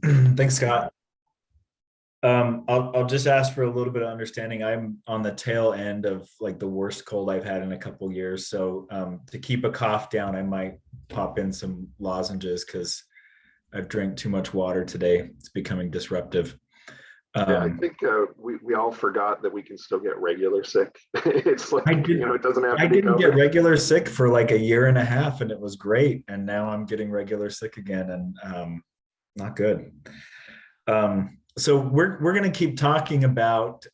Thanks, Scott. I'll just ask for a little bit of understanding. I'm on the tail end of like the worst cold I've had in a couple years. So to keep a cough down, I might pop in some lozenges because I've drank too much water today. It's becoming disruptive. Yeah, I Um, think we all forgot that we can still get regular sick. It's I like, did it doesn't have I to be didn't get COVID. regular sick for like a year and a half, and it was great. And now I'm getting regular sick again, and not good. So we're going to keep talking about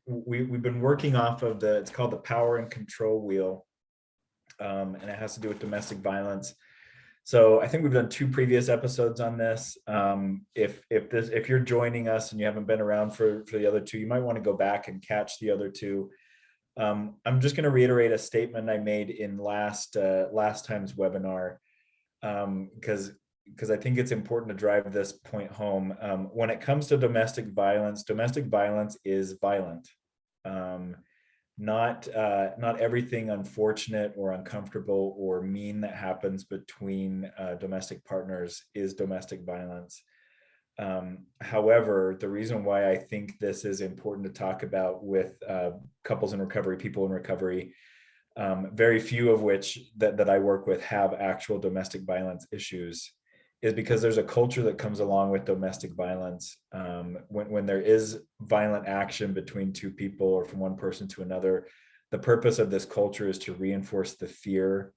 we've been working off of the it's called the power and control wheel, and it has to do with domestic violence. So I think we've done two previous episodes on this. If you're joining us and you haven't been around for the other two, you might want to go back and catch the other two. I'm just going to reiterate a statement I made in last time's webinar, because I think it's important to drive this point home. When it comes to domestic violence is violent. Um, not everything unfortunate or uncomfortable or mean that happens between domestic partners is domestic violence. However, the reason why I think this is important to talk about with couples in recovery, people in recovery, very few of which that I work with have actual domestic violence issues, is because there's a culture that comes along with domestic violence. When there is violent action between two people or from one person to another, the purpose of this culture is to reinforce the fear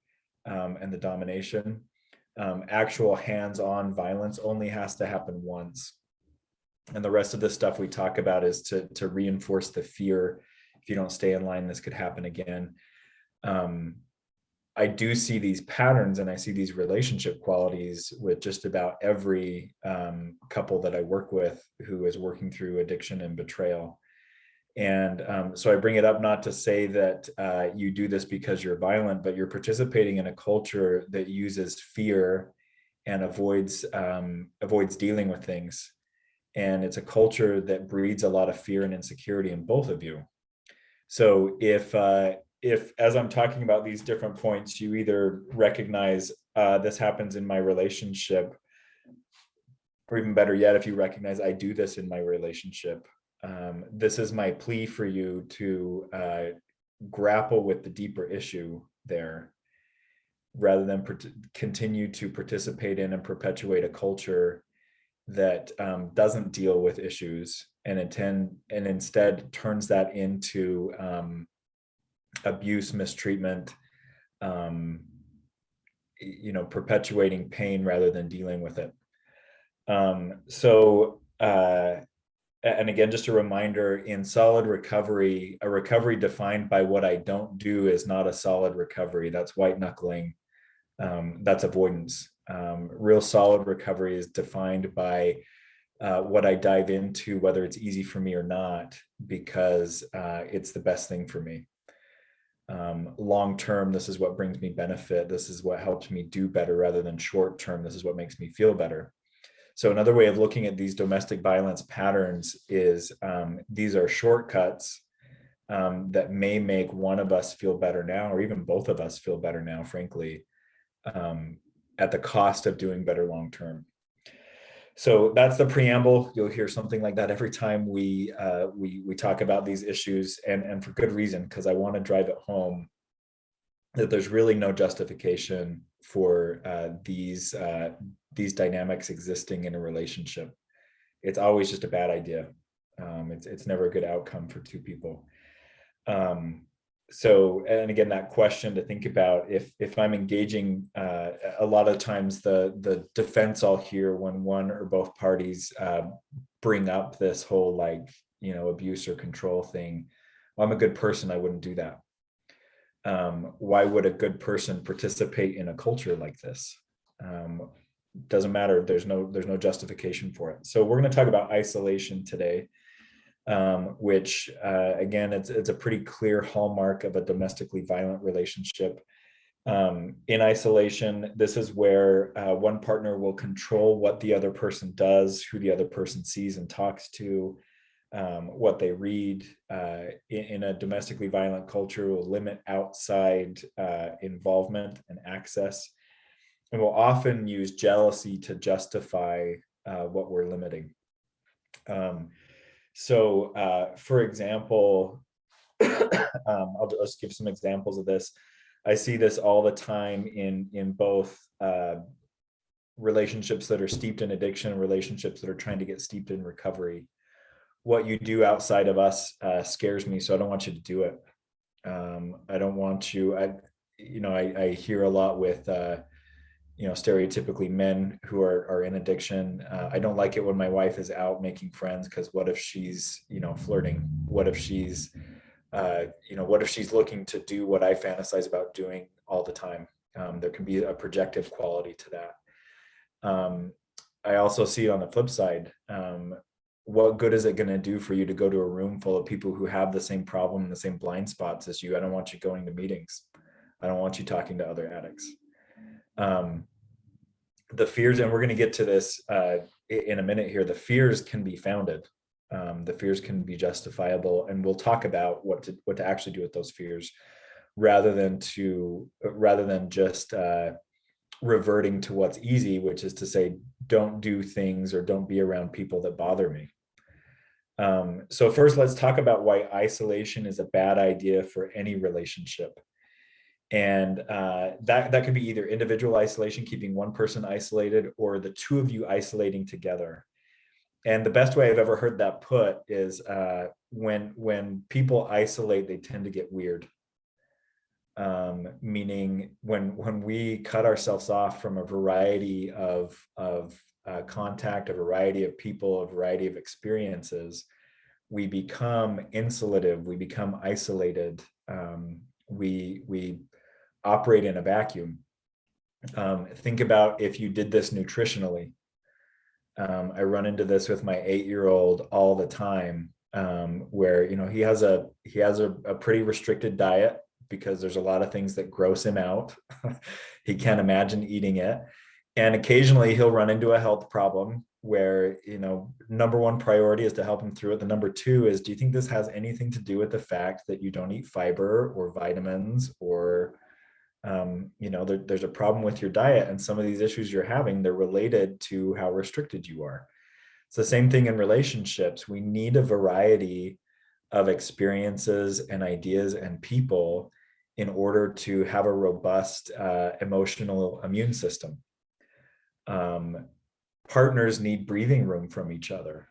and the domination. Actual hands-on violence only has to happen once. And the rest of the stuff we talk about is to reinforce the fear. If you don't stay in line, this could happen again. I do see these patterns and I see these relationship qualities with just about every couple that I work with who is working through addiction and betrayal. And so I bring it up not to say that you do this because you're violent, but you're participating in a culture that uses fear and avoids dealing with things. And it's a culture that breeds a lot of fear and insecurity in both of you. So if as I'm talking about these different points, you either recognize this happens in my relationship, or even better yet, if you recognize I do this in my relationship, this is my plea for you to grapple with the deeper issue there, rather than continue to participate in and perpetuate a culture that doesn't deal with issues and instead turns that into abuse, mistreatment, perpetuating pain rather than dealing with it. And again, just a reminder, in solid recovery, a recovery defined by what I don't do is not a solid recovery. That's white knuckling. That's avoidance. Real solid recovery is defined by what I dive into, whether it's easy for me or not, because it's the best thing for me. Long term, this is what brings me benefit. This is what helps me do better, rather than short term, this is what makes me feel better. So another way of looking at these domestic violence patterns is these are shortcuts that may make one of us feel better now, or even both of us feel better now, frankly, at the cost of doing better long term. So that's the preamble. You'll hear something like that every time we talk about these issues, and for good reason, because I want to drive it home that there's really no justification for these dynamics existing in a relationship. It's always just a bad idea. It's never a good outcome for two people. So, and again, that question to think about, if I'm engaging, a lot of times the defense I'll hear when one or both parties bring up this whole abuse or control thing, well, I'm a good person, I wouldn't do that. Why would a good person participate in a culture like this? Doesn't matter. There's no justification for it. So we're going to talk about isolation today, which again, it's a pretty clear hallmark of a domestically violent relationship. In isolation, this is where one partner will control what the other person does, who the other person sees and talks to, what they read. In a domestically violent culture, will limit outside involvement and access, and will often use jealousy to justify what we're limiting. For example, I'll just give some examples of this. I see this all the time in both relationships that are steeped in addiction and relationships that are trying to get steeped in recovery. What you do outside of us scares me, so I don't want you to do it. I don't want you. I hear a lot with stereotypically men who are in addiction. I don't like it when my wife is out making friends, because what if she's flirting? What if she's what if she's looking to do what I fantasize about doing all the time? There can be a projective quality to that. I also see it on the flip side. What good is it going to do for you to go to a room full of people who have the same problem and the same blind spots as you? I don't want you going to meetings. I don't want you talking to other addicts. The fears, and we're going to get to this in a minute here, the fears can be founded. The fears can be justifiable, and we'll talk about what to actually do with those fears, rather than just reverting to what's easy, which is to say, don't do things or don't be around people that bother me. So first, let's talk about why isolation is a bad idea for any relationship. And that could be either individual isolation, keeping one person isolated, or the two of you isolating together. And the best way I've ever heard that put is when people isolate, they tend to get weird. Meaning when we cut ourselves off from a variety of contact, a variety of people, a variety of experiences, we become insulative, we become isolated, we operate in a vacuum. Think about if you did this nutritionally. I run into this with my 8-year-old all the time, where he has a pretty restricted diet because there's a lot of things that gross him out. He can't imagine eating it. And occasionally he'll run into a health problem where, number one priority is to help him through it. The number two is, do you think this has anything to do with the fact that you don't eat fiber or vitamins, or, there's a problem with your diet, and some of these issues you're having, they're related to how restricted you are. It's the same thing in relationships. We need a variety of experiences and ideas and people in order to have a robust emotional immune system. Partners need breathing room from each other.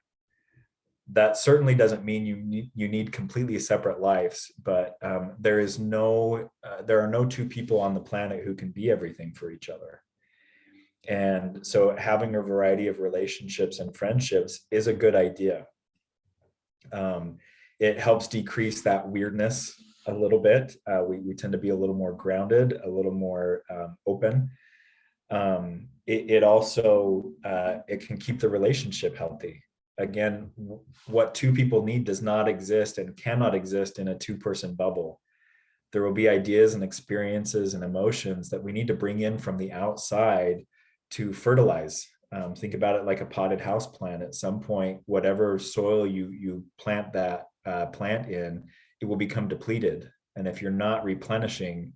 That certainly doesn't mean you need completely separate lives, but there are no two people on the planet who can be everything for each other. And so having a variety of relationships and friendships is a good idea. It helps decrease that weirdness a little bit. We tend to be a little more grounded, a little more open. It also it can keep the relationship healthy. Again, what two people need does not exist and cannot exist in a two-person bubble. There will be ideas and experiences and emotions that we need to bring in from the outside to fertilize. Think about it like a potted house plant. At some point, whatever soil you plant that plant in, it will become depleted. And if you're not replenishing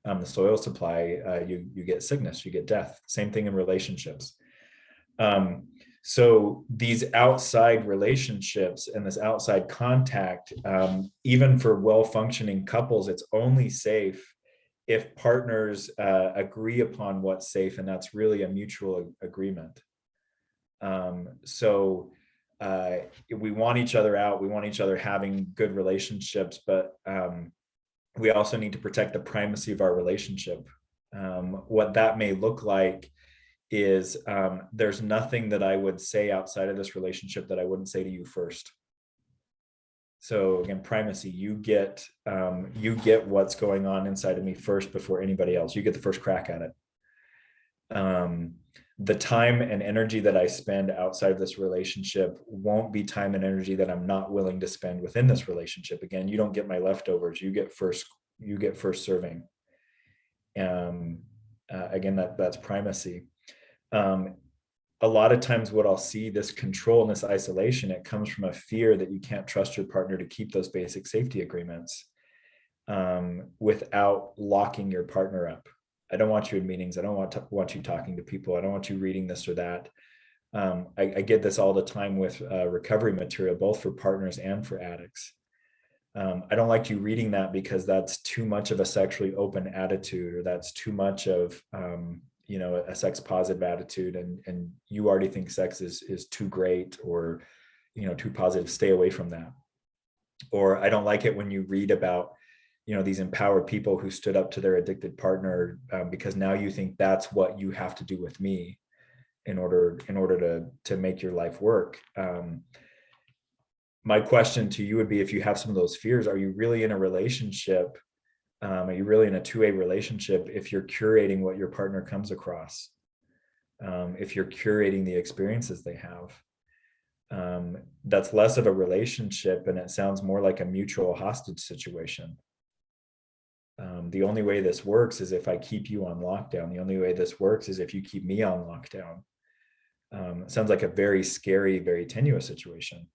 the soil supply, you get sickness, you get death. Same thing in relationships. So these outside relationships and this outside contact, even for well-functioning couples, it's only safe if partners agree upon what's safe, and that's really a mutual agreement. We want each other out, we want each other having good relationships, but we also need to protect the primacy of our relationship. What that may look like is there's nothing that I would say outside of this relationship that I wouldn't say to you first. So again, primacy, you get what's going on inside of me first before anybody else. You get the first crack at it. The time and energy that I spend outside of this relationship won't be time and energy that I'm not willing to spend within this relationship. Again, you don't get my leftovers. You get first serving. Again, that's primacy. A lot of times what I'll see, this control and this isolation, it comes from a fear that you can't trust your partner to keep those basic safety agreements without locking your partner up. I don't want you in meetings. I don't want you talking to people. I don't want you reading this or that. I get this all the time with recovery material, both for partners and for addicts. I don't like you reading that because that's too much of a sexually open attitude, or that's too much of a sex positive attitude, and you already think sex is too great, or too positive. Stay away from that. Or I don't like it when you read about these empowered people who stood up to their addicted partner, because now you think that's what you have to do with me in order to make your life work. My question to you would be, if you have some of those fears, are you really in a relationship? Are you really in a two-way relationship if you're curating what your partner comes across? If you're curating the experiences they have? That's less of a relationship, and it sounds more like a mutual hostage situation. The only way this works is if I keep you on lockdown. The only way this works is if you keep me on lockdown. It sounds like a very scary, very tenuous situation.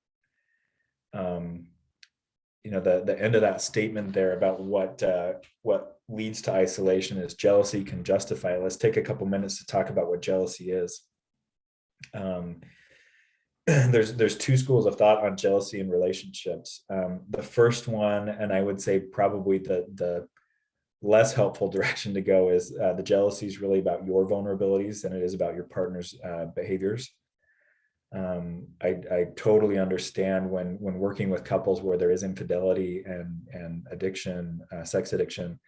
The end of that statement there about what leads to isolation is jealousy can justify it. Let's take a couple minutes to talk about what jealousy is. There's two schools of thought on jealousy in relationships. The first one, and I would say probably the less helpful direction to go, is the jealousy is really about your vulnerabilities than it is about your partner's behaviors. I totally understand when working with couples where there is infidelity and addiction, sex addiction,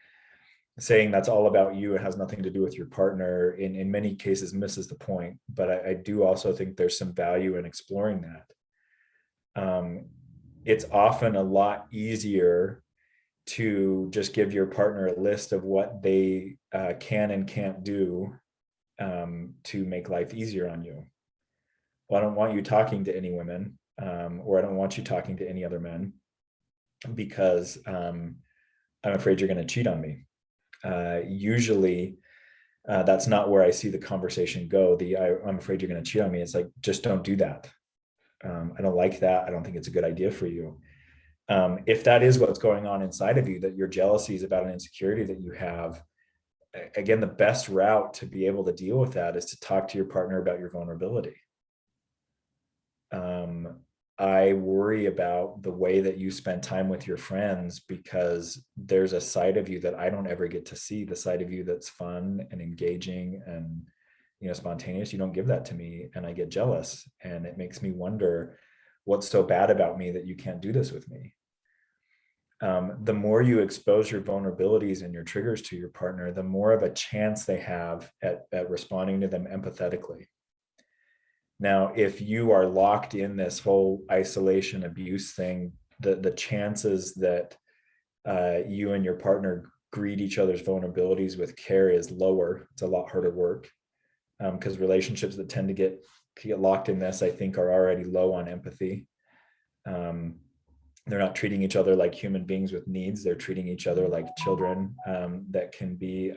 saying that's all about you, it has nothing to do with your partner, in many cases misses the point. But I do also think there's some value in exploring that. It's often a lot easier to just give your partner a list of what they can and can't do to make life easier on you. Well, I don't want you talking to any women, or I don't want you talking to any other men, because I'm afraid you're going to cheat on me. Usually, that's not where I see the conversation go. I'm afraid you're going to cheat on me. It's like, just don't do that. I don't like that. I don't think it's a good idea for you. If that is what's going on inside of you, that your jealousy is about an insecurity that you have, again, the best route to be able to deal with that is to talk to your partner about your vulnerability. I worry about the way that you spend time with your friends, because there's a side of you that I don't ever get to see, the side of you that's fun and engaging and spontaneous. You don't give that to me, and I get jealous, and it makes me wonder what's so bad about me that you can't do this with me. The more you expose your vulnerabilities and your triggers to your partner, the more of a chance they have at responding to them empathetically. Now, if you are locked in this whole isolation abuse thing, the chances that you and your partner greet each other's vulnerabilities with care is lower. It's a lot harder work, because relationships that tend to get locked in this, I think, are already low on empathy. They're not treating each other like human beings with needs. They're treating each other like children that can be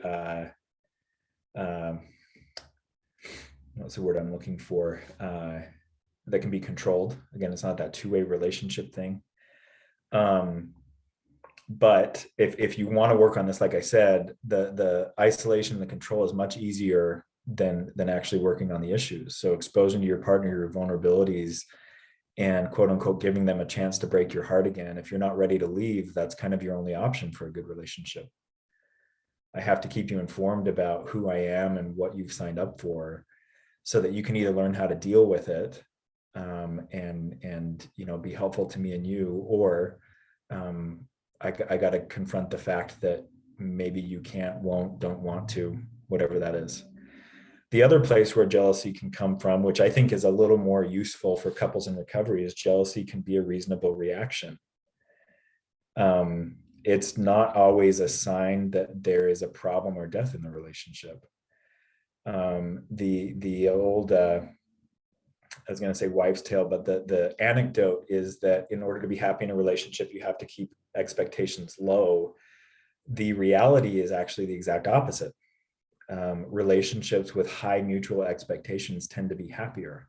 what's the word I'm looking for? That can be controlled. Again, it's not that two-way relationship thing. But if you want to work on this, like I said, the isolation and the control is much easier than actually working on the issues. So exposing to your partner your vulnerabilities and quote unquote giving them a chance to break your heart again. If you're not ready to leave, that's kind of your only option for a good relationship. I have to keep you informed about who I am and what you've signed up for, so that you can either learn how to deal with it and be helpful to me and you, or I got to confront the fact that maybe you can't, won't, don't want to, whatever that is. The other place where jealousy can come from, which I think is a little more useful for couples in recovery, is jealousy can be a reasonable reaction. It's not always a sign that there is a problem or death in the relationship. The old I was going to say wives' tale, but the anecdote is that in order to be happy in a relationship, you have to keep expectations low. The reality is actually the exact opposite. Relationships with high mutual expectations tend to be happier,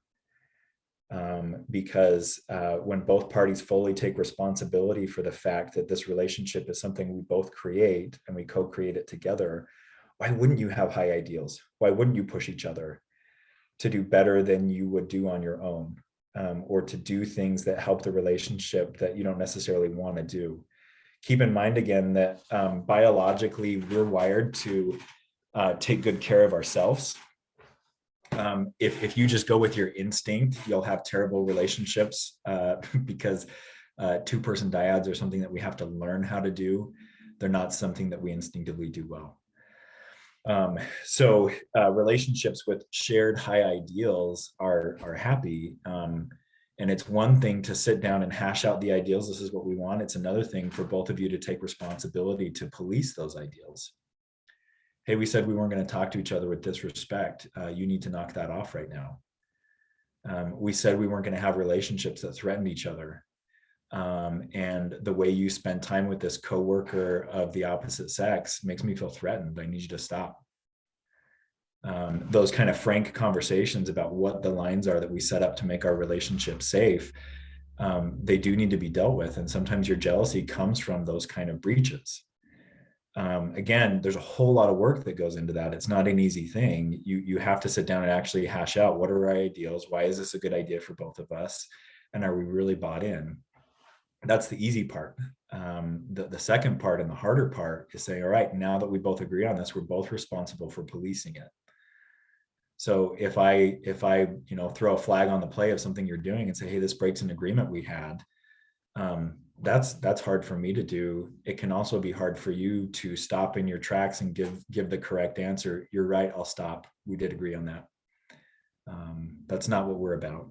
because when both parties fully take responsibility for the fact that this relationship is something we both create and we co-create it together, why wouldn't you have high ideals? Why wouldn't you push each other? to do better than you would do on your own, or to do things that help the relationship that you don't necessarily want to do. Keep in mind again that biologically we're wired to take good care of ourselves. If you just go with your instinct, you'll have terrible relationships because two-person dyads are something that we have to learn how to do. They're not something that we instinctively do well. So relationships with shared high ideals are happy. And it's one thing to sit down and hash out the ideals. This is what we want. It's another thing for both of you to take responsibility to police those ideals. Hey, we said we weren't going to talk to each other with disrespect. You need to knock that off right now. We said we weren't going to have relationships that threatened each other. And the way you spend time with this coworker of the opposite sex makes me feel threatened. I need you to stop. Those kind of frank conversations about what the lines are that we set up to make our relationship safe, they do need to be dealt with. And sometimes your jealousy comes from those kind of breaches. Again, there's a whole lot of work that goes into that. It's not an easy thing. You have to sit down and actually hash out, what are our ideals? Why is this a good idea for both of us? And are we really bought in? That's the easy part. The second part and the harder part is saying, all right, now that we both agree on this, we're both responsible for policing it. So if I throw a flag on the play of something you're doing and say, hey, this breaks an agreement we had, that's hard for me to do. It can also be hard for you to stop in your tracks and give the correct answer. You're right, I'll stop. We did agree on that. That's not what we're about.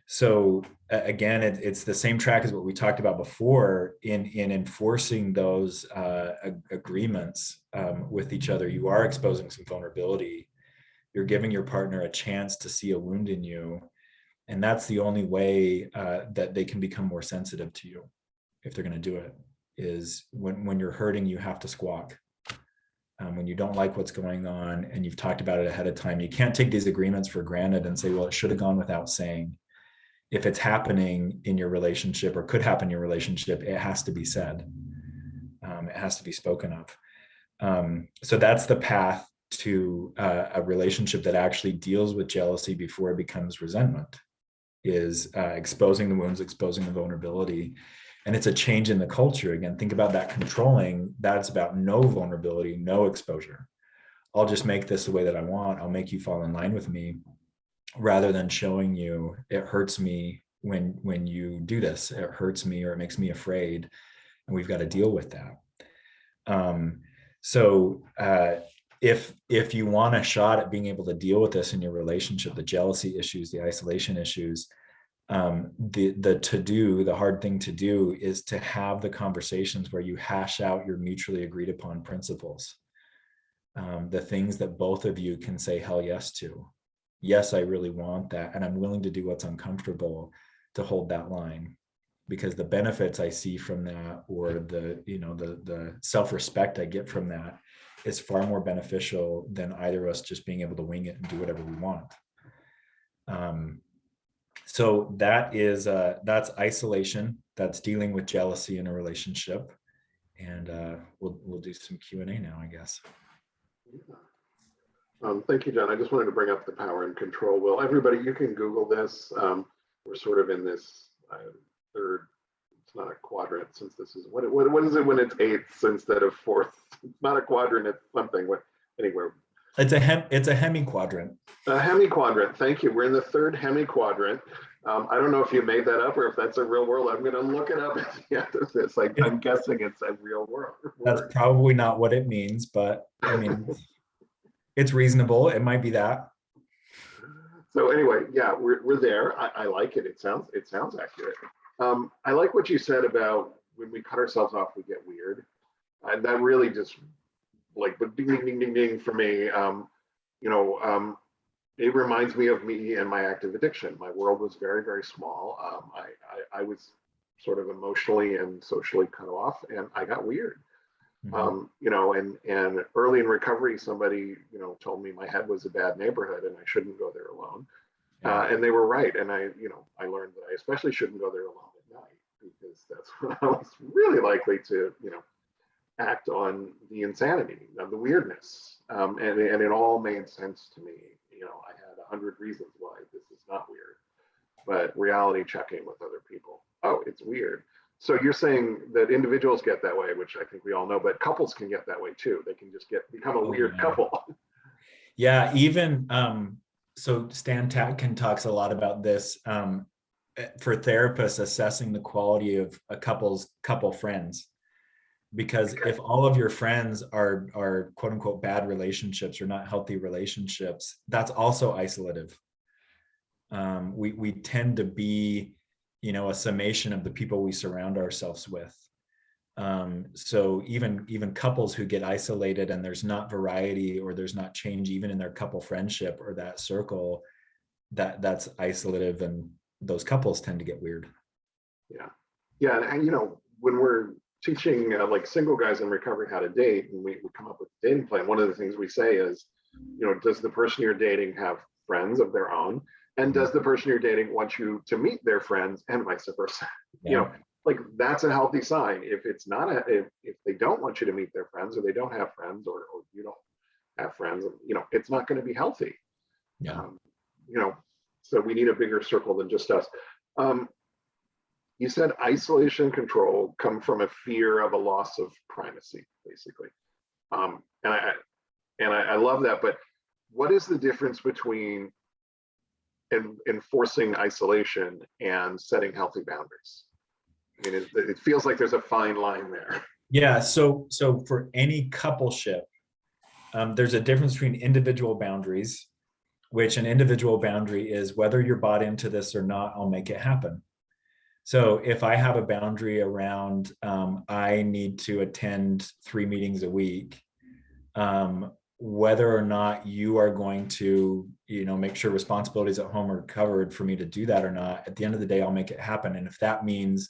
So again, it's the same track as what we talked about before in enforcing those agreements with each other. You are exposing some vulnerability. You're giving your partner a chance to see a wound in you. And that's the only way that they can become more sensitive to you, if they're going to do it, is when you're hurting, you have to squawk. When you don't like what's going on and you've talked about it ahead of time, you can't take these agreements for granted and say, well, it should have gone without saying. If it's happening in your relationship or could happen in your relationship, it has to be said. It has to be spoken of. So that's the path to a relationship that actually deals with jealousy before it becomes resentment, is exposing the wounds, exposing the vulnerability. And it's a change in the culture. Again, think about that controlling. That's about no vulnerability, no exposure. I'll just make this the way that I want. I'll make you fall in line with me, rather than showing you it hurts me when you do this. It hurts me, or it makes me afraid, and we've got to deal with that. So if you want a shot at being able to deal with this in your relationship, the jealousy issues, the isolation issues, the hard thing to do is to have the conversations where you hash out your mutually agreed upon principles, the things that both of you can say hell yes to. Yes, I really want that, and I'm willing to do what's uncomfortable to hold that line, because the benefits I see from that, or the self-respect I get from that, is far more beneficial than either of us just being able to wing it and do whatever we want. So that's isolation. That's dealing with jealousy in a relationship, and we'll do some Q&A now, I guess. Thank you, Jon. I just wanted to bring up the power and control will. Everybody, you can Google this. We're sort of in this third, it's not a quadrant, since this is, what is it when it's eighths instead of fourths? It's not a quadrant, it's something. Anywhere. It's a hemi-quadrant. A hemi-quadrant, thank you. We're in the third hemi-quadrant. I don't know if you made that up or if that's a real world. I'm going to look it up at the end of this. I'm guessing it's a real world. That's probably not what it means, but I mean, it's reasonable. It might be that. So anyway, yeah, we're there. I like it. It sounds accurate. I like what you said about when we cut ourselves off, we get weird. And that really just like, but ding, ding, ding, ding, ding for me. It reminds me of me and my active addiction. My world was very, very small. I was sort of emotionally and socially cut off, and I got weird. And early in recovery, somebody, told me my head was a bad neighborhood and I shouldn't go there alone. And they were right. And I learned that I especially shouldn't go there alone at night, because that's when I was really likely to, act on the insanity of the weirdness. And it all made sense to me. You know, I had 100 reasons why this is not weird, but reality checking with other people. Oh, it's weird. So you're saying that individuals get that way, which I think we all know, but couples can get that way too. They can just become a weird yeah. couple. Yeah, even so Stan Tatkin talks a lot about this for therapists assessing the quality of a couple friends. Because if all of your friends are quote unquote bad relationships or not healthy relationships, that's also isolative. We tend to be, you know, a summation of the people we surround ourselves with. So even couples who get isolated and there's not variety or there's not change even in their couple friendship or that circle, that's isolative, and those couples tend to get weird. Yeah. Yeah. And, you know, when we're teaching like single guys in recovery how to date, and we come up with a dating plan, one of the things we say is, you know, does the person you're dating have friends of their own? And does the person you're dating want you to meet their friends, and vice versa? Yeah. You know, like that's a healthy sign. If it's not if they don't want you to meet their friends, or they don't have friends, or you don't have friends, you know, it's not going to be healthy. Yeah. You know, so we need a bigger circle than just us. You said isolation and control come from a fear of a loss of privacy, basically. And I love that. But what is the difference between enforcing isolation and setting healthy boundaries? I mean, it feels like there's a fine line there. Yeah. So for any coupleship, there's a difference between individual boundaries, which an individual boundary is whether you're bought into this or not, I'll make it happen. So if I have a boundary around I need to attend 3 meetings a week, whether or not you are going to, you know, make sure responsibilities at home are covered for me to do that or not, at the end of the day, I'll make it happen. And if that means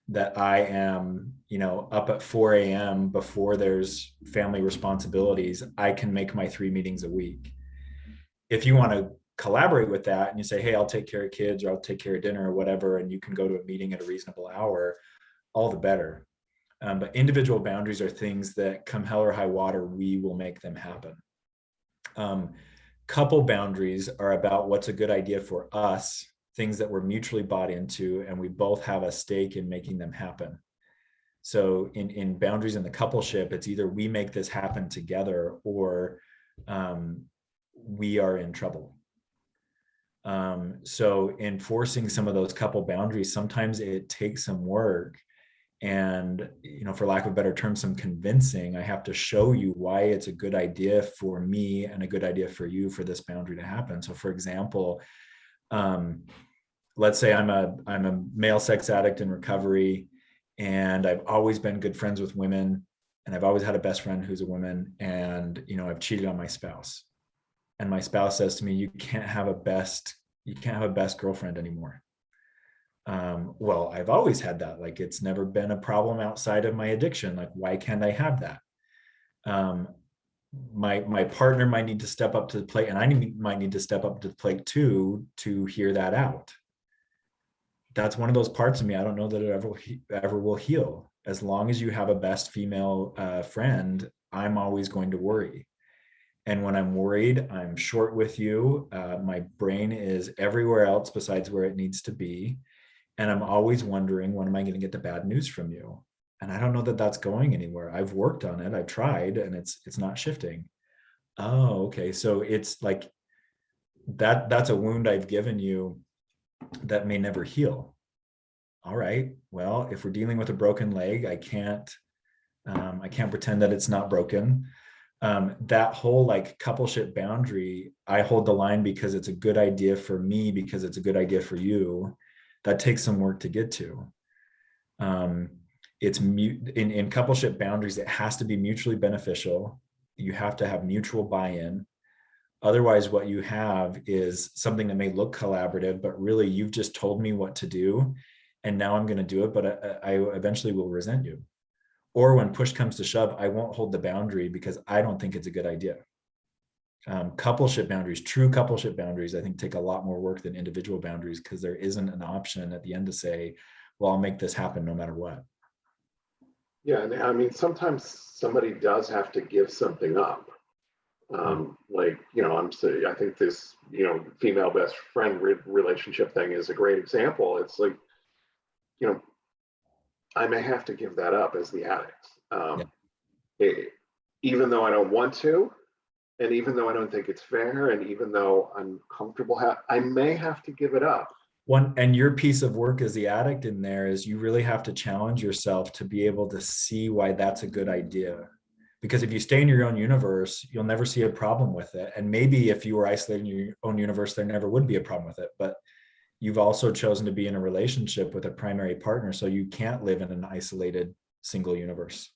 that I am, you know, up at 4 a.m. before there's family responsibilities, I can make my 3 meetings a week. If you want to collaborate with that and you say, hey, I'll take care of kids or I'll take care of dinner or whatever, and you can go to a meeting at a reasonable hour, all the better. But individual boundaries are things that come hell or high water, we will make them happen. Couple boundaries are about what's a good idea for us, things that we're mutually bought into, and we both have a stake in making them happen. So in boundaries in the coupleship, it's either we make this happen together or we are in trouble. So enforcing some of those couple boundaries, sometimes it takes some work and, you know, for lack of a better term, some convincing. I have to show you why it's a good idea for me and a good idea for you for this boundary to happen. So for example, let's say I'm a male sex addict in recovery, and I've always been good friends with women, and I've always had a best friend who's a woman, and, you know, I've cheated on my spouse. And my spouse says to me, you can't have a best girlfriend anymore. Well, I've always had that. Like, it's never been a problem outside of my addiction. Like, why can't I have that? My partner might need to step up to the plate, and I might need to step up to the plate too, to hear that out. That's one of those parts of me. I don't know that it ever will heal. As long as you have a best female friend, I'm always going to worry. And when I'm worried, I'm short with you. My brain is everywhere else besides where it needs to be. And I'm always wondering, when am I going to get the bad news from you? And I don't know that that's going anywhere. I've worked on it. I've tried, and it's not shifting. Oh, okay. So it's like that's a wound I've given you that may never heal. All right. Well, if we're dealing with a broken leg, I can't pretend that it's not broken. That whole like coupleship boundary, I hold the line because it's a good idea for me, because it's a good idea for you. That takes some work to get to. It's in coupleship boundaries, it has to be mutually beneficial. You have to have mutual buy-in. Otherwise, what you have is something that may look collaborative, but really you've just told me what to do, and now I'm going to do it, but I eventually will resent you. Or when push comes to shove, I won't hold the boundary because I don't think it's a good idea. Coupleship boundaries, true coupleship boundaries, I think take a lot more work than individual boundaries, because there isn't an option at the end to say, well, I'll make this happen no matter what. Yeah, and I mean, sometimes somebody does have to give something up. Yeah. Like, I think this, female best friend relationship thing is a great example. It's like, you know, I may have to give that up as the addict. Yeah. It, Even though I don't want to, and even though I don't think it's fair, and even though I'm comfortable, I may have to give it up. One, and your piece of work as the addict in there is you really have to challenge yourself to be able to see why that's a good idea. Because if you stay in your own universe, you'll never see a problem with it. And maybe if you were isolated in your own universe, there never would be a problem with it. But you've also chosen to be in a relationship with a primary partner. So you can't live in an isolated single universe.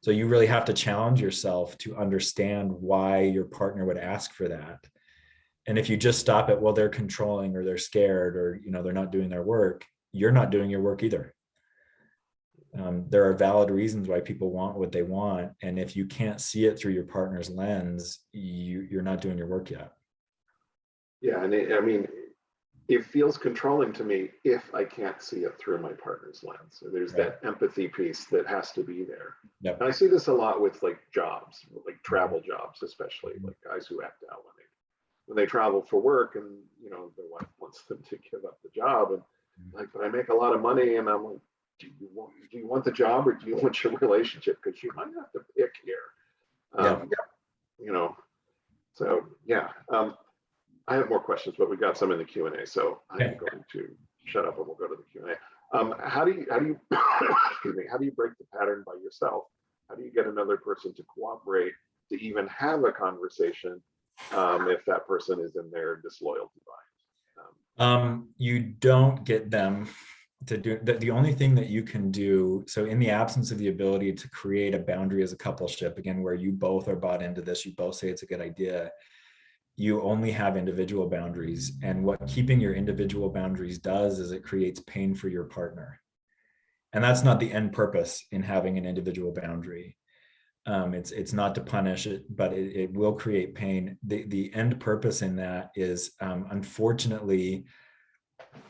So you really have to challenge yourself to understand why your partner would ask for that. And if you just stop at, well, they're controlling or they're scared or, they're not doing their work, you're not doing your work either. There are valid reasons why people want what they want. And if you can't see it through your partner's lens, you're not doing your work yet. Yeah, and I mean, it feels controlling to me if I can't see it through my partner's lens. So there's Right. that empathy piece that has to be there. Yep. And I see this a lot with like jobs, like travel jobs, especially like guys who act out when they travel for work, and their wife wants them to give up the job, and like, but I make a lot of money, and I'm like, do you want the job or do you want your relationship? Because you might have to pick here. Yeah. You know, so yeah. I have more questions, but we got some in the Q&A, so I'm Okay. going to shut up and we'll go to the Q&A. How do you excuse me, how do you break the pattern by yourself? How do you get another person to cooperate to even have a conversation if that person is in their disloyalty bias? You don't get them to do the only thing that you can do. So in the absence of the ability to create a boundary as a coupleship, again, where you both are bought into this, you both say it's a good idea, you only have individual boundaries. And what keeping your individual boundaries does is it creates pain for your partner. And that's not the end purpose in having an individual boundary. It's not to punish it, but it will create pain. The end purpose in that is, unfortunately,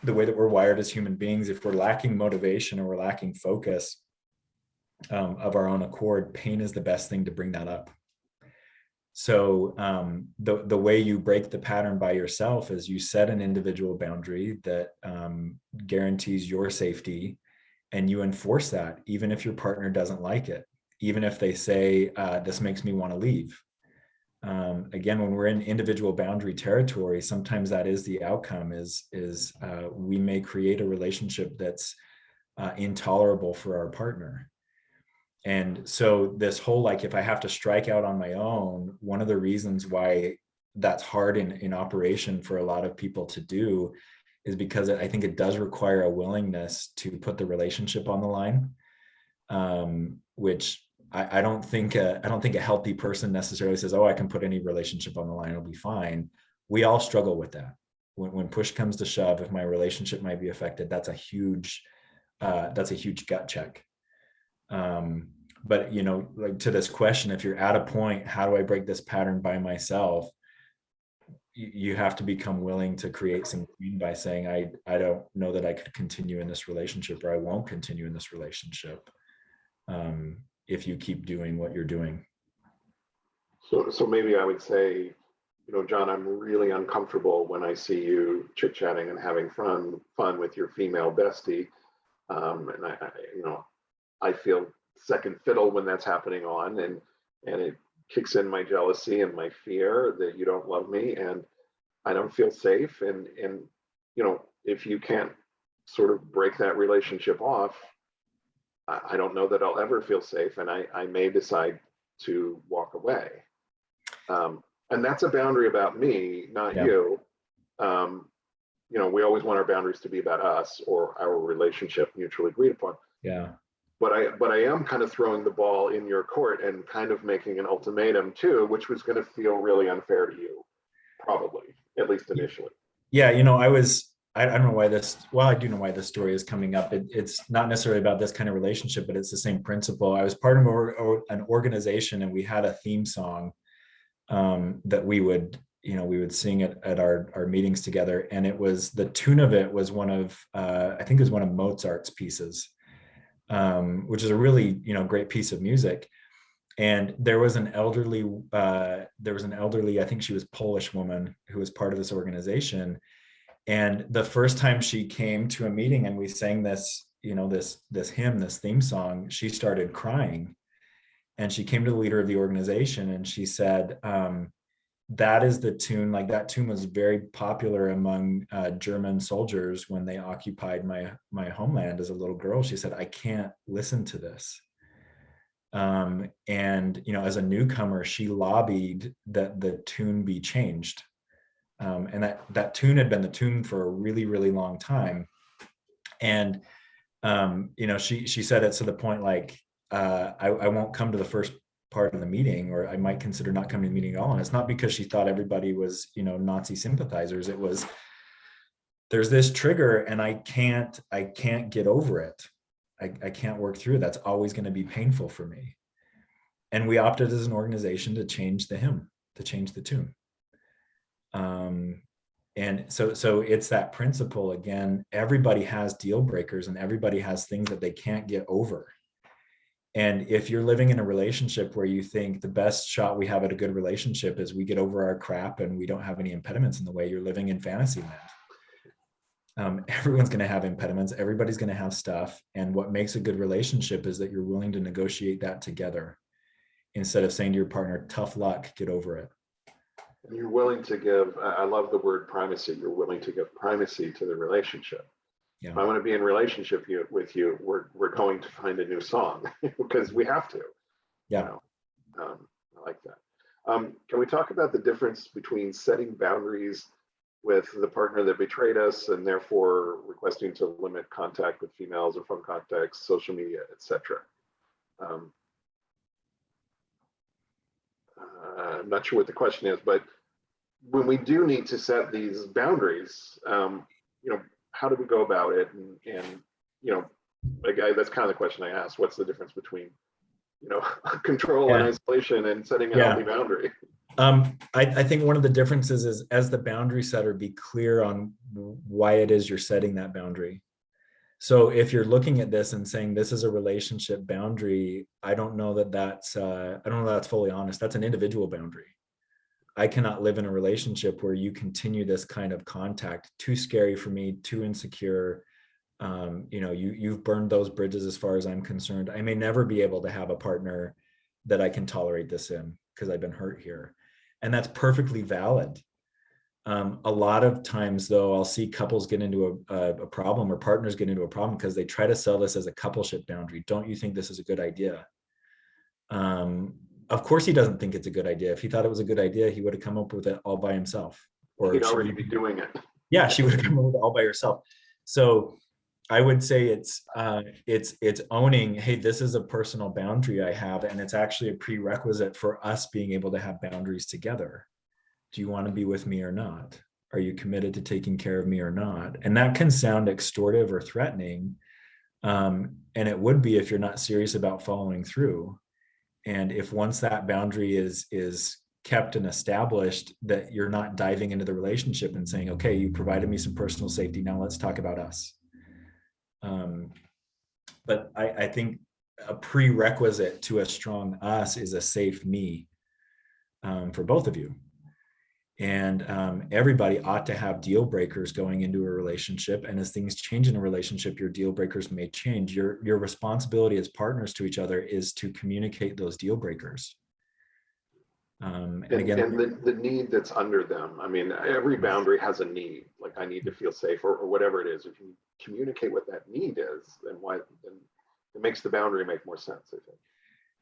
the way that we're wired as human beings, if we're lacking motivation or we're lacking focus of our own accord, pain is the best thing to bring that up. So the way you break the pattern by yourself is you set an individual boundary that guarantees your safety, and you enforce that, even if your partner doesn't like it, even if they say, this makes me want to leave. Again, when we're in individual boundary territory, sometimes that is the outcome is we may create a relationship that's intolerable for our partner. And so this whole, like, if I have to strike out on my own, one of the reasons why that's hard in operation for a lot of people to do is because I think it does require a willingness to put the relationship on the line, which I don't think a healthy person necessarily says, oh, I can put any relationship on the line, it'll be fine. We all struggle with that. When push comes to shove, if my relationship might be affected, that's a huge gut check. But like, to this question, if you're at a point, how do I break this pattern by myself? You have to become willing to create some pain by saying, I don't know that I could continue in this relationship, or I won't continue in this relationship if you keep doing what you're doing. So maybe I would say, John, I'm really uncomfortable when I see you chit-chatting and having fun with your female bestie. And I feel second fiddle when that's happening on, and it kicks in my jealousy and my fear that you don't love me, and I don't feel safe. And if you can't sort of break that relationship off, I don't know that I'll ever feel safe, and I may decide to walk away. And that's a boundary about me, not Yeah. you. We always want our boundaries to be about us or our relationship mutually agreed upon. Yeah. But I am kind of throwing the ball in your court and kind of making an ultimatum too, which was going to feel really unfair to you, probably, at least initially. Yeah. I don't know why I do know why this story is coming up. It's not necessarily about this kind of relationship, but it's the same principle. I was part of an organization, and we had a theme song that we would sing at our meetings together. And the tune of it was I think it was one of Mozart's pieces. which is a really, great piece of music. And there was an elderly, I think she was Polish woman who was part of this organization. And the first time she came to a meeting and we sang this, this hymn, this theme song, she started crying. And she came to the leader of the organization and she said, that is the tune, like that tune was very popular among German soldiers when they occupied my homeland as a little girl. She said, I can't listen to this. And as a newcomer, she lobbied that the tune be changed. And that tune had been the tune for a really, really long time. And she said it to the point like, I won't come to the first part of the meeting, or I might consider not coming to the meeting at all. And it's not because she thought everybody was, Nazi sympathizers. It was, there's this trigger and I can't get over it. I can't work through it. That's always going to be painful for me. And we opted as an organization to change the hymn, to change the tune. And so it's that principle again, everybody has deal breakers and everybody has things that they can't get over. And if you're living in a relationship where you think the best shot we have at a good relationship is we get over our crap and we don't have any impediments in the way, you're living in fantasy land. Everyone's going to have impediments. Everybody's going to have stuff. And what makes a good relationship is that you're willing to negotiate that together instead of saying to your partner, tough luck, get over it. And you're willing to give, I love the word primacy. You're willing to give primacy to the relationship. Yeah. If I want to be in relationship with you, we're going to find a new song because we have to. Yeah. I like that. Can we talk about the difference between setting boundaries with the partner that betrayed us and therefore requesting to limit contact with females or phone contacts, social media, etc.? I'm not sure what the question is, but when we do need to set these boundaries, how do we go about it? And that's kind of the question I asked. What's the difference between, control and isolation and setting a healthy boundary? I think one of the differences is, as the boundary setter, be clear on why it is you're setting that boundary. So if you're looking at this and saying this is a relationship boundary, I don't know that that's fully honest. That's an individual boundary. I cannot live in a relationship where you continue this kind of contact. Too scary for me, too insecure. You've burned those bridges as far as I'm concerned. I may never be able to have a partner that I can tolerate this in because I've been hurt here. And that's perfectly valid. A lot of times though, I'll see couples get into a problem, or partners get into a problem because they try to sell this as a coupleship boundary. Don't you think this is a good idea? Of course he doesn't think it's a good idea. If he thought it was a good idea, he would have come up with it all by himself. Or he'd already be doing it. Yeah, she would have come up with it all by herself. So I would say it's owning, hey, this is a personal boundary I have, and it's actually a prerequisite for us being able to have boundaries together. Do you want to be with me or not? Are you committed to taking care of me or not? And that can sound extortive or threatening. And it would be if you're not serious about following through. And if once that boundary is kept and established, that you're not diving into the relationship and saying, okay, you provided me some personal safety, now let's talk about us. But I think a prerequisite to a strong us is a safe me for both of you. And everybody ought to have deal breakers going into a relationship. And as things change in a relationship, your deal breakers may change. Your responsibility as partners to each other is to communicate those deal breakers. And the need that's under them. I mean, every boundary has a need. Like, I need to feel safe, or whatever it is. If you communicate what that need is, then it makes the boundary make more sense, I think.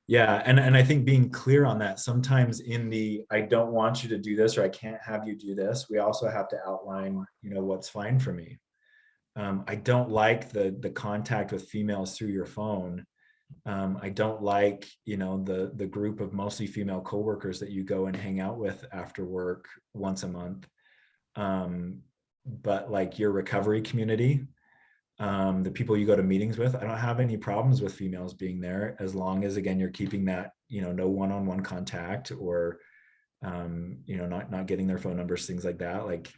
Yeah, and I think being clear on that, sometimes in the I don't want you to do this, or I can't have you do this, we also have to outline, what's fine for me. I don't like the contact with females through your phone. I don't like, the group of mostly female coworkers that you go and hang out with after work once a month. But like your recovery community, the people you go to meetings with, I don't have any problems with females being there, as long as, again, you're keeping that, no one-on-one contact, or, not getting their phone numbers, things like that. Like,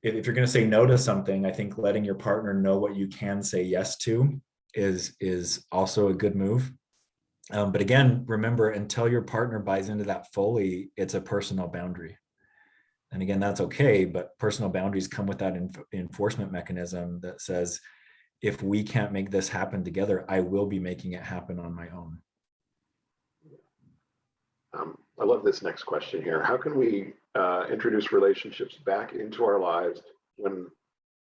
if you're going to say no to something, I think letting your partner know what you can say yes to is also a good move. But again, remember, until your partner buys into that fully, it's a personal boundary. And again, that's okay, but personal boundaries come with that enforcement mechanism that says, if we can't make this happen together, I will be making it happen on my own. I love this next question here. How can we introduce relationships back into our lives when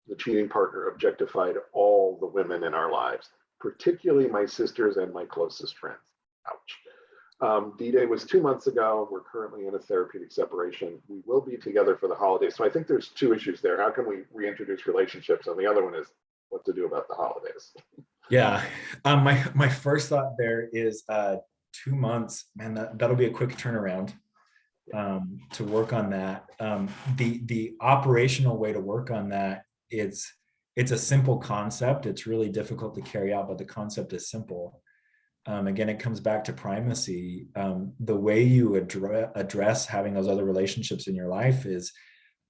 the cheating partner objectified all the women in our lives, particularly my sisters and my closest friends? Ouch. D-Day was 2 months ago. We're currently in a therapeutic separation. We will be together for the holidays. So I think there's two issues there. How can we reintroduce relationships? And the other one is what to do about the holidays. Yeah. My first thought there is 2 months, man, that'll be a quick turnaround to work on that. The operational way to work on that, it's a simple concept. It's really difficult to carry out, but the concept is simple. Again, it comes back to primacy. The way you address having those other relationships in your life is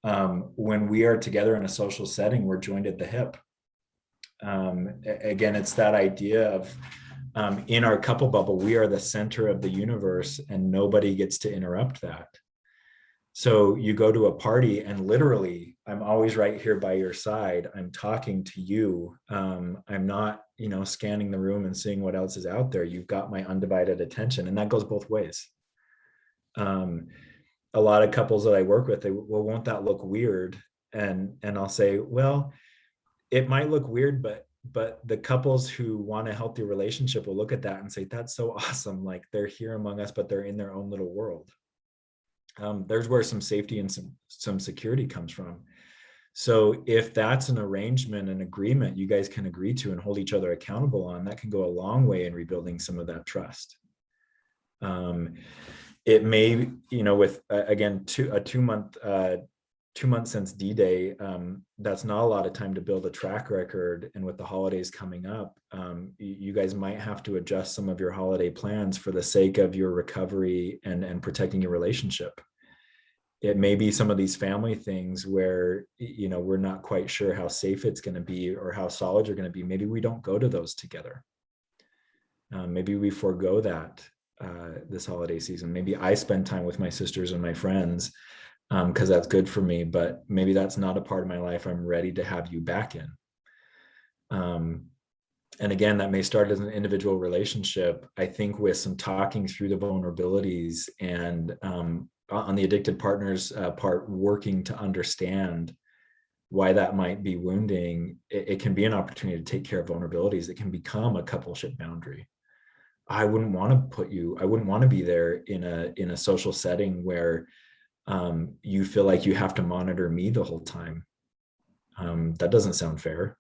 when we are together in a social setting, we're joined at the hip. Again, it's that idea of in our couple bubble, we are the center of the universe and nobody gets to interrupt that. So you go to a party and literally, I'm always right here by your side. I'm talking to you. I'm not, scanning the room and seeing what else is out there. You've got my undivided attention, and that goes both ways. A lot of couples that I work with, well, won't that look weird? And I'll say, well, it might look weird, but the couples who want a healthy relationship will look at that and say, that's so awesome. Like, they're here among us, but they're in their own little world. There's where some safety and some security comes from. So if that's an arrangement, an agreement you guys can agree to and hold each other accountable on, that can go a long way in rebuilding some of that trust. It may, with again, 2 months since D-Day, that's not a lot of time to build a track record. And with the holidays coming up, you guys might have to adjust some of your holiday plans for the sake of your recovery and protecting your relationship. It may be some of these family things where, we're not quite sure how safe it's going to be or how solid you're going to be. Maybe we don't go to those together. Maybe we forego that this holiday season. Maybe I spend time with my sisters and my friends because that's good for me, but maybe that's not a part of my life I'm ready to have you back in. And again, that may start as an individual relationship. I think with some talking through the vulnerabilities and on the addicted partner's part, working to understand why that might be wounding, it can be an opportunity to take care of vulnerabilities. It can become a coupleship boundary. I wouldn't want to be there in a social setting where you feel like you have to monitor me the whole time. That doesn't sound fair.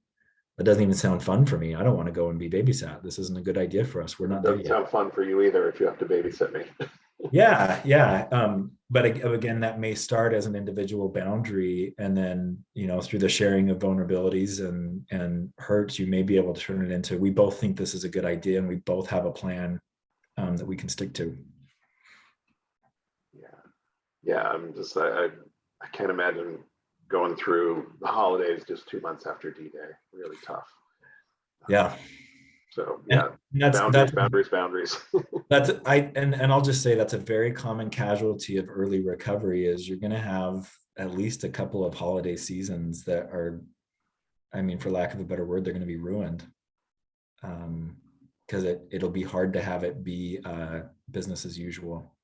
That doesn't even sound fun for me. I don't want to go and be babysat. This isn't a good idea for us. We're not there yet. Doesn't sound fun for you either if you have to babysit me. Yeah. But again, that may start as an individual boundary, and then, through the sharing of vulnerabilities and hurts, you may be able to turn it into, we both think this is a good idea and we both have a plan that we can stick to. Yeah. I'm just, I can't imagine going through the holidays just 2 months after D-Day. Really tough. Yeah. So yeah, boundaries. And I'll just say that's a very common casualty of early recovery is you're going to have at least a couple of holiday seasons that are, for lack of a better word, they're going to be ruined. Because it'll be hard to have it be business as usual.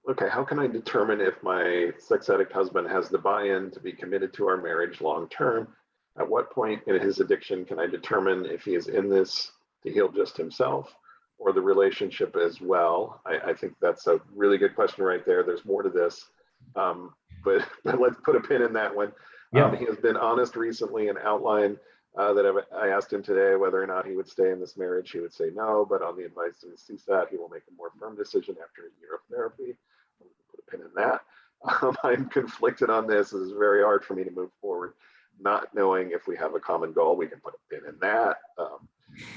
Okay, how can I determine if my sex addict husband has the buy-in to be committed to our marriage long term? At what point in his addiction can I determine if he is in this to heal just himself or the relationship as well? I think that's a really good question right there. There's more to this, but let's put a pin in that one. Yeah. He has been honest recently and outlined that I asked him today whether or not he would stay in this marriage. He would say no, but on the advice of his CSAT, he will make a more firm decision after a year of therapy. I'm going to put a pin in that. I'm conflicted on this. It is very hard for me to move forward, not knowing if we have a common goal. We can put a pin in that.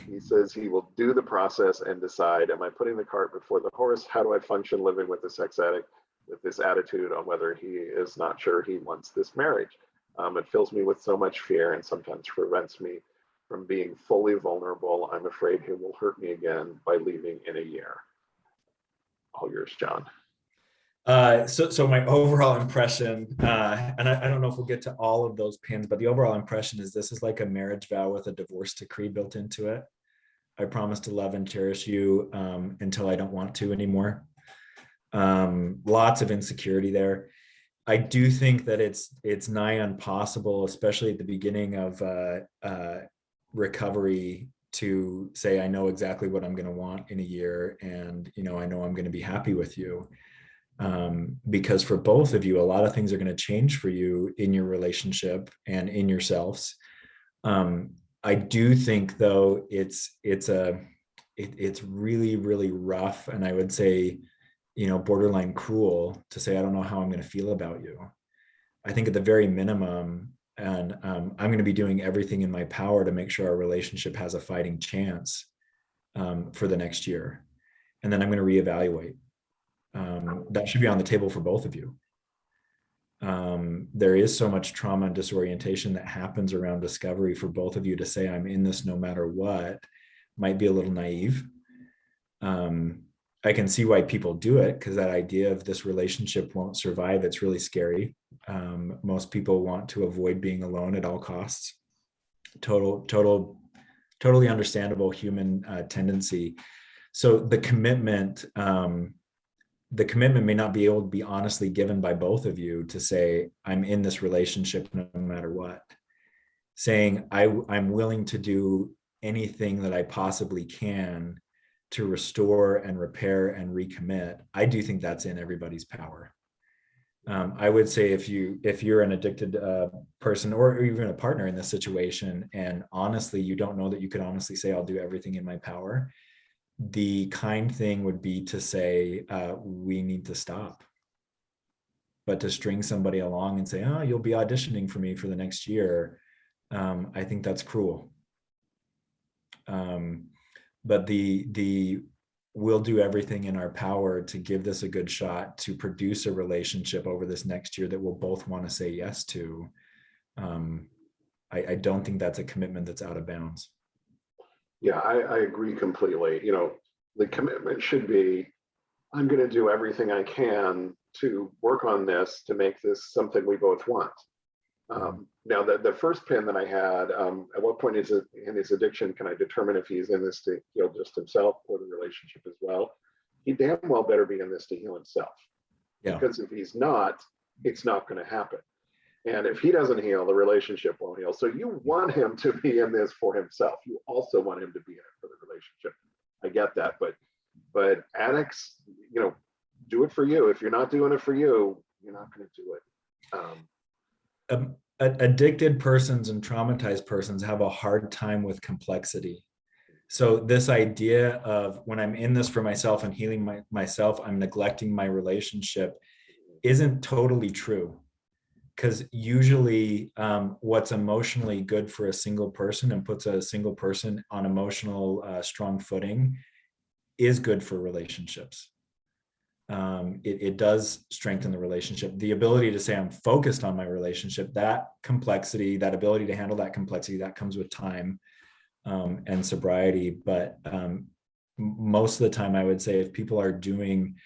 He says he will do the process and decide, am I putting the cart before the horse? How do I function living with a sex addict with this attitude on whether he is not sure he wants this marriage? It fills me with so much fear and sometimes prevents me from being fully vulnerable. I'm afraid he will hurt me again by leaving in a year. All yours, Jon. So my overall impression, and I don't know if we'll get to all of those pins, but the overall impression is this is like a marriage vow with a divorce decree built into it. I promise to love and cherish you until I don't want to anymore. Lots of insecurity there. I do think that it's nigh impossible, especially at the beginning of recovery, to say I know exactly what I'm going to want in a year, and I know I'm going to be happy with you. Because for both of you, a lot of things are going to change for you in your relationship and in yourselves. I do think, though, it's really, really rough, and I would say, borderline cruel to say I don't know how I'm going to feel about you. I think at the very minimum, and I'm going to be doing everything in my power to make sure our relationship has a fighting chance for the next year, and then I'm going to reevaluate. That should be on the table for both of you. There is so much trauma and disorientation that happens around discovery. For both of you to say I'm in this no matter what might be a little naive. I can see why people do it, because that idea of this relationship won't survive, it's really scary. Most people want to avoid being alone at all costs. Totally understandable human tendency. So the commitment may not be able to be honestly given by both of you to say, I'm in this relationship no matter what. Saying, I'm willing to do anything that I possibly can to restore and repair and recommit. I do think that's in everybody's power. I would say if you're an addicted person or even a partner in this situation, and honestly, you don't know that you could honestly say, I'll do everything in my power, the kind thing would be to say, we need to stop. But to string somebody along and say, oh, you'll be auditioning for me for the next year, I think that's cruel. But we'll do everything in our power to give this a good shot to produce a relationship over this next year that we'll both want to say yes to. I don't think that's a commitment that's out of bounds. Yeah, I agree completely. The commitment should be, I'm going to do everything I can to work on this to make this something we both want. Now, the first pin that I had, at what point in his addiction can I determine if he's in this to heal just himself or the relationship as well? He damn well better be in this to heal himself. Yeah. Because if he's not, it's not going to happen. And if he doesn't heal, the relationship won't heal. So you want him to be in this for himself. You also want him to be in it for the relationship. I get that, but addicts, do it for you. If you're not doing it for you, you're not going to do it. Addicted persons and traumatized persons have a hard time with complexity. So this idea of when I'm in this for myself and healing myself, I'm neglecting my relationship isn't totally true. Because usually what's emotionally good for a single person and puts a single person on emotional strong footing is good for relationships. It does strengthen the relationship. The ability to say I'm focused on my relationship, that complexity, that ability to handle that complexity, that comes with time and sobriety. But most of the time, I would say if people are doing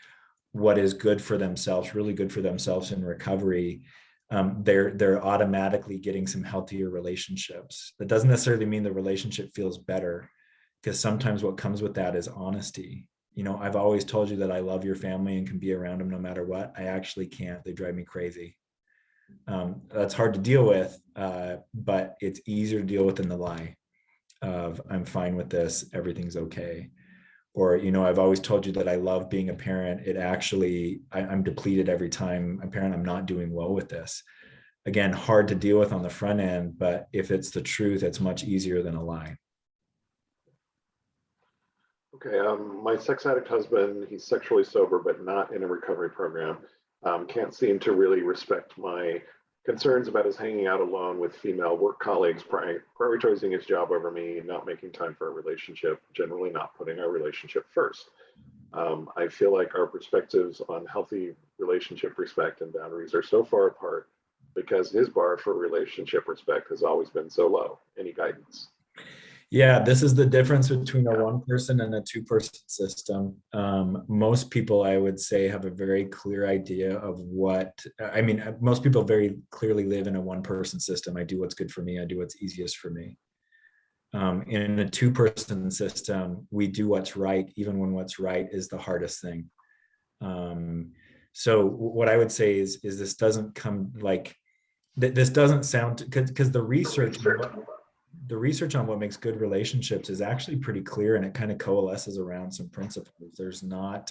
what is good for themselves, really good for themselves in recovery, they're automatically getting some healthier relationships. That doesn't necessarily mean the relationship feels better, because sometimes what comes with that is honesty. I've always told you that I love your family and can be around them no matter what. I actually can't. They drive me crazy. That's hard to deal with, but it's easier to deal with than the lie of I'm fine with this, everything's okay. Or, I've always told you that I love being a parent. It actually, I'm depleted every time I'm a parent. I'm not doing well with this. Again, hard to deal with on the front end, but if it's the truth, it's much easier than a lie. Okay, my sex addict husband, he's sexually sober, but not in a recovery program. Can't seem to really respect my concerns about his hanging out alone with female work colleagues, prioritizing his job over me, not making time for a relationship, generally not putting our relationship first. I feel like our perspectives on healthy relationship respect and boundaries are so far apart because his bar for relationship respect has always been so low. Any guidance? Yeah, this is the difference between a one person and a two-person system. Most people, I would say, have a very clear idea of I mean, most people very clearly live in a one-person system. I do what's good for me, I do what's easiest for me. In a two-person system, we do what's right, even when what's right is the hardest thing. So what I would say is this doesn't come like this doesn't sound because the research on what makes good relationships is actually pretty clear, and it kind of coalesces around some principles. There's not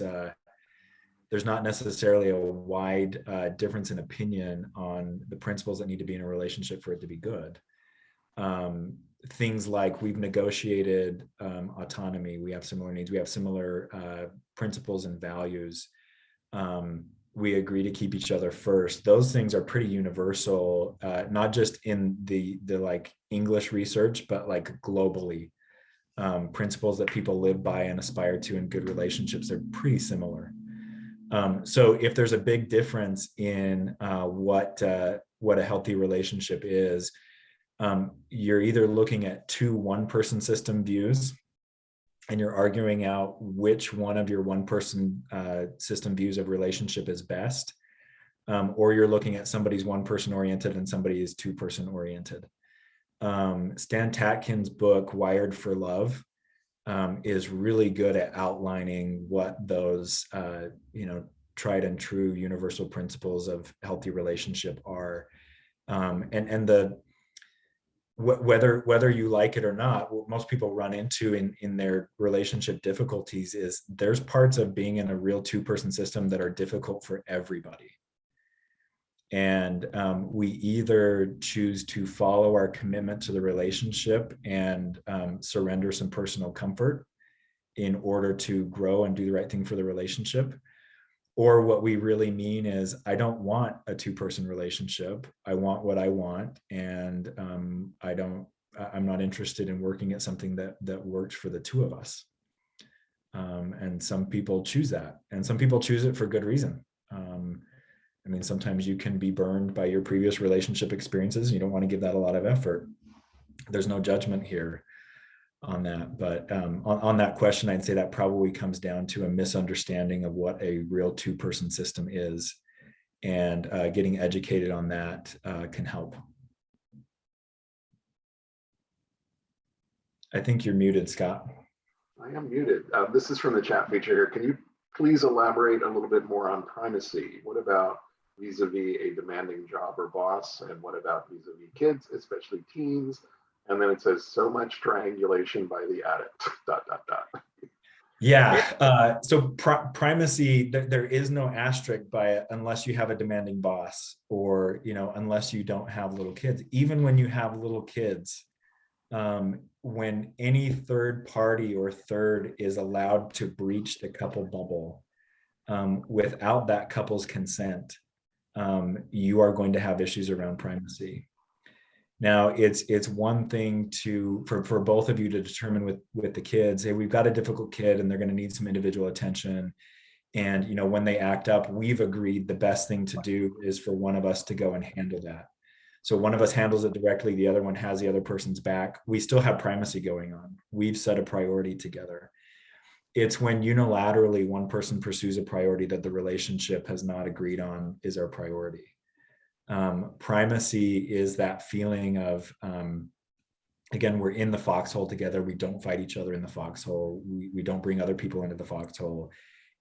necessarily a wide difference in opinion on the principles that need to be in a relationship for it to be good. Things like we've negotiated autonomy, we have similar needs, we have similar principles and values. We agree to keep each other first. Those things are pretty universal, not just in the like English research, but like globally. Principles that people live by and aspire to in good relationships are pretty similar. So if there's a big difference in what a healthy relationship is, you're either looking at two one-person system views and you're arguing out which one of your one-person system views of relationship is best, or you're looking at somebody's one-person oriented and somebody's two-person oriented. Stan Tatkin's book, Wired for Love, is really good at outlining what those, tried and true universal principles of healthy relationship are. And the whether you like it or not, what most people run into in their relationship difficulties is there's parts of being in a real two-person system that are difficult for everybody. And we either choose to follow our commitment to the relationship and surrender some personal comfort in order to grow and do the right thing for the relationship. Or what we really mean is, I don't want a two-person relationship. I want what I want. And I'm not interested in working at something that works for the two of us. And some people choose that, and some people choose it for good reason. I mean, sometimes you can be burned by your previous relationship experiences and you don't want to give that a lot of effort. There's no judgment here on that. But on that question, I'd say that probably comes down to a misunderstanding of what a real two-person system is. And getting educated on that can help. I think you're muted, Scott. I am muted. This is from the chat feature here. Can you please elaborate a little bit more on primacy? What about vis-a-vis a demanding job or boss? And what about vis-a-vis kids, especially teens? And then it says, so much triangulation by the addict, ... Yeah. So primacy, there is no asterisk by it unless you have a demanding boss, or, unless you don't have little kids. Even when you have little kids, when any third party or third is allowed to breach the couple bubble without that couple's consent, you are going to have issues around primacy. Now, it's one thing for both of you to determine with the kids, hey, we've got a difficult kid and they're going to need some individual attention. And when they act up, we've agreed the best thing to do is for one of us to go and handle that. So one of us handles it directly, the other one has the other person's back. We still have primacy going on. We've set a priority together. It's when unilaterally one person pursues a priority that the relationship has not agreed on is our priority. Primacy is that feeling of, again, we're in the foxhole together. We don't fight each other in the foxhole. We don't bring other people into the foxhole.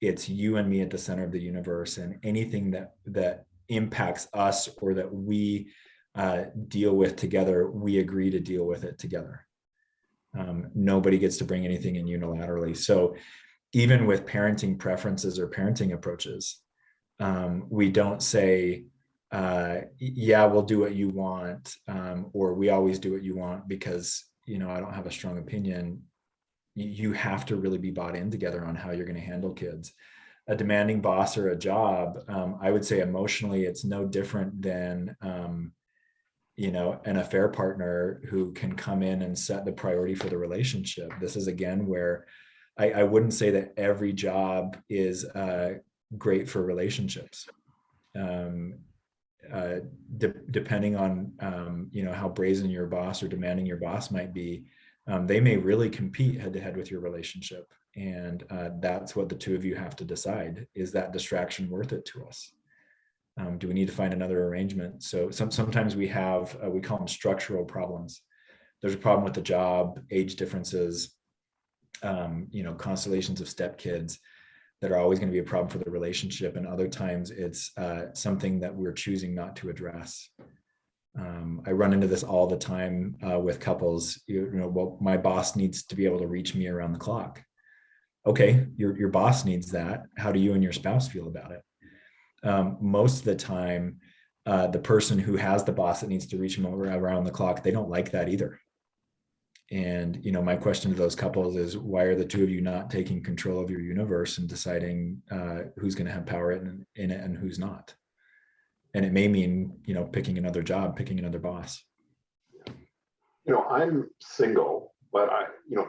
It's you and me at the center of the universe, and anything that impacts us or that we deal with together, we agree to deal with it together. Nobody gets to bring anything in unilaterally. So even with parenting preferences or parenting approaches, we don't say, yeah, we'll do what you want, or we always do what you want because, I don't have a strong opinion. You have to really be bought in together on how you're going to handle kids. A demanding boss or a job, I would say emotionally, it's no different than, an affair partner who can come in and set the priority for the relationship. This is, again, where I wouldn't say that every job is great for relationships. Depending on how brazen your boss or demanding your boss might be, They may really compete head to head with your relationship. And that's what the two of you have to decide. Is that distraction worth it to us? Do we need to find another arrangement? So sometimes we have, we call them structural problems. There's a problem with the job, age differences, constellations of stepkids that are always going to be a problem for the relationship. And other times it's something that we're choosing not to address. I run into this all the time with couples. Well, my boss needs to be able to reach me around the clock. Okay, your boss needs that. How do you and your spouse feel about it? Most of the time, the person who has the boss that needs to reach them around the clock, they don't like that either. And my question to those couples is, why are the two of you not taking control of your universe and deciding who's going to have power in it and who's not? And it may mean picking another job, picking another boss. I'm single, but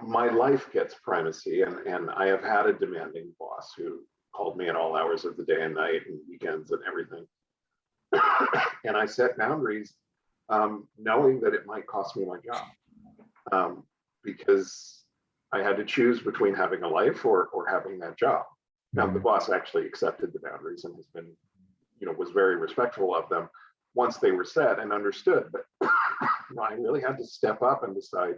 my life gets primacy, and I have had a demanding boss who called me at all hours of the day and night and weekends and everything. And I set boundaries, knowing that it might cost me my job, because I had to choose between having a life or having that job. Now, the boss actually accepted the boundaries and has been, was very respectful of them once they were set and understood. But I really had to step up and decide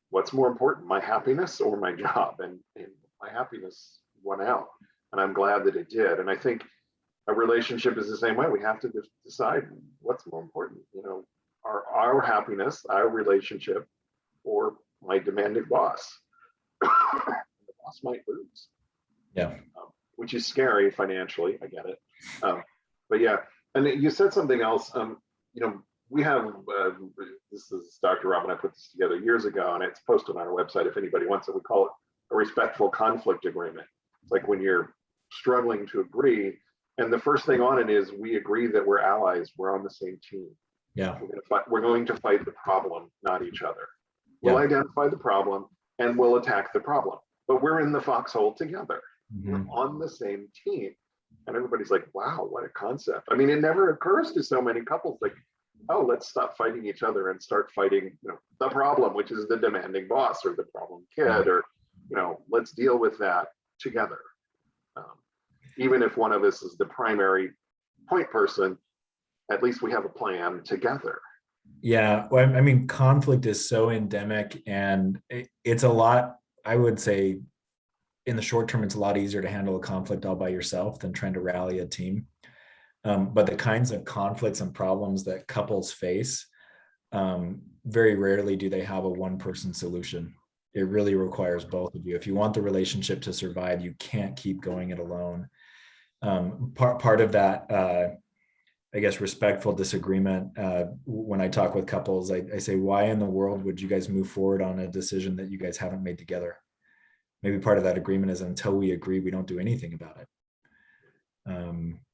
what's more important, my happiness or my job. And my happiness won out. And I'm glad that it did. And I think a relationship is the same way. We have to decide what's more important, our happiness, our relationship, or my demanding boss. The boss might lose. Yeah. Which is scary financially. I get it. But yeah, and you said something else. We have, this is Dr. Rob and I put this together years ago, and it's posted on our website if anybody wants it. We call it a respectful conflict agreement. It's like when you're struggling to agree, and the first thing on it is we agree that we're allies, we're on the same team. Yeah. We're going to fight the problem, not each other. We'll identify the problem and we'll attack the problem, but we're in the foxhole together. We're on the same team. And everybody's like, wow, what a concept. I mean, it never occurs to so many couples like, oh, let's stop fighting each other and start fighting, the problem, which is the demanding boss or the problem kid, or, let's deal with that together. Even if one of us is the primary point person, at least we have a plan together. Yeah, well, I mean, conflict is so endemic, and it's a lot, I would say, in the short term, it's a lot easier to handle a conflict all by yourself than trying to rally a team. But the kinds of conflicts and problems that couples face, very rarely do they have a one-person solution. It really requires both of you. If you want the relationship to survive, you can't keep going it alone. Part of that, I guess, respectful disagreement, when I talk with couples, I say, why in the world would you guys move forward on a decision that you guys haven't made together? Maybe part of that agreement is until we agree, we don't do anything about it.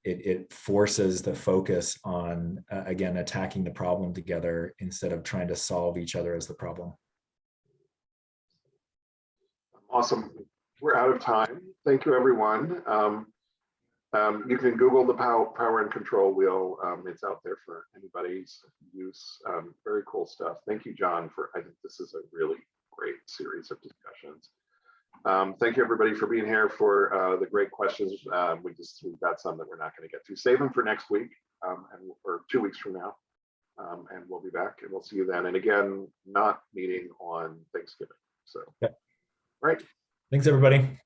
It forces the focus on, again, attacking the problem together instead of trying to solve each other as the problem. Awesome. We're out of time. Thank you, everyone. You can Google the power and control wheel. It's out there for anybody's use. Very cool stuff. Thank you, Jon, I think this is a really great series of discussions. Thank you, everybody, for being here, for the great questions. We've got some that we're not going to get to. Save them for next week, or 2 weeks from now, and we'll be back, and we'll see you then. And again, not meeting on Thanksgiving. So, right. Thanks, everybody.